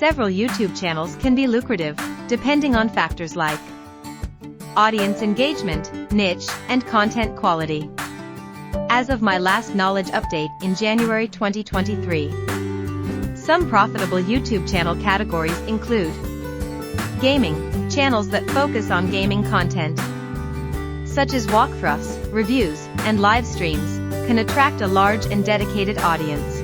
Several YouTube channels can be lucrative, depending on factors like audience engagement, niche, and content quality. As of my last knowledge update in January 2023, some profitable YouTube channel categories include gaming, channels that focus on gaming content, such as walkthroughs, reviews, and live streams, can attract a large and dedicated audience.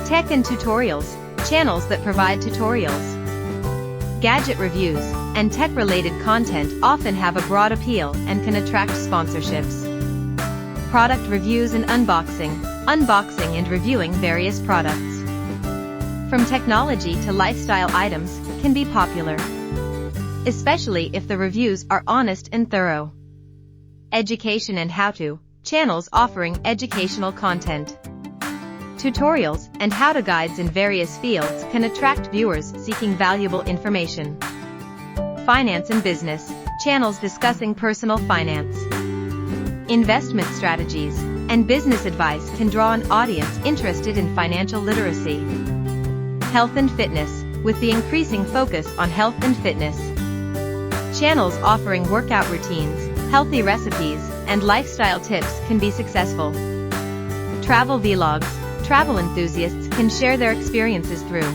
Tech and tutorials, channels that provide tutorials, gadget reviews, and tech-related content often have a broad appeal and can attract sponsorships. Product reviews and unboxing and reviewing various products, from technology to lifestyle items, can be popular, especially if the reviews are honest and thorough. Education and how-to, channels offering educational content, tutorials, and how-to guides in various fields can attract viewers seeking valuable information. Finance and business, channels discussing personal finance, investment strategies, and business advice can draw an audience interested in financial literacy. Health and fitness, with the increasing focus on health and fitness, channels offering workout routines, healthy recipes, and lifestyle tips can be successful. Travel vlogs, travel enthusiasts can share their experiences through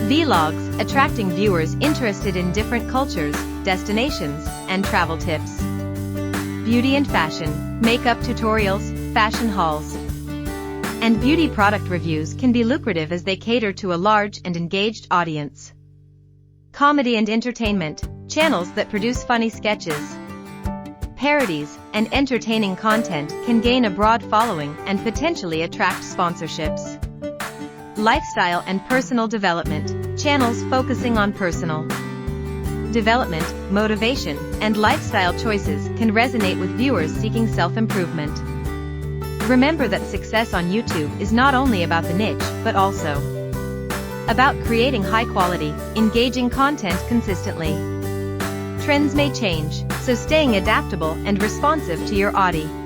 vlogs, attracting viewers interested in different cultures, destinations, and travel tips. Beauty and fashion, makeup tutorials, fashion hauls, and beauty product reviews can be lucrative as they cater to a large and engaged audience. Comedy and entertainment, channels that produce funny sketches, parodies, and entertaining content can gain a broad following and potentially attract sponsorships. Lifestyle and personal development, channels focusing on personal development, motivation, and lifestyle choices can resonate with viewers seeking self-improvement. Remember that success on YouTube is not only about the niche, but also about creating high-quality, engaging content consistently. Trends may change, so staying adaptable and responsive to your audience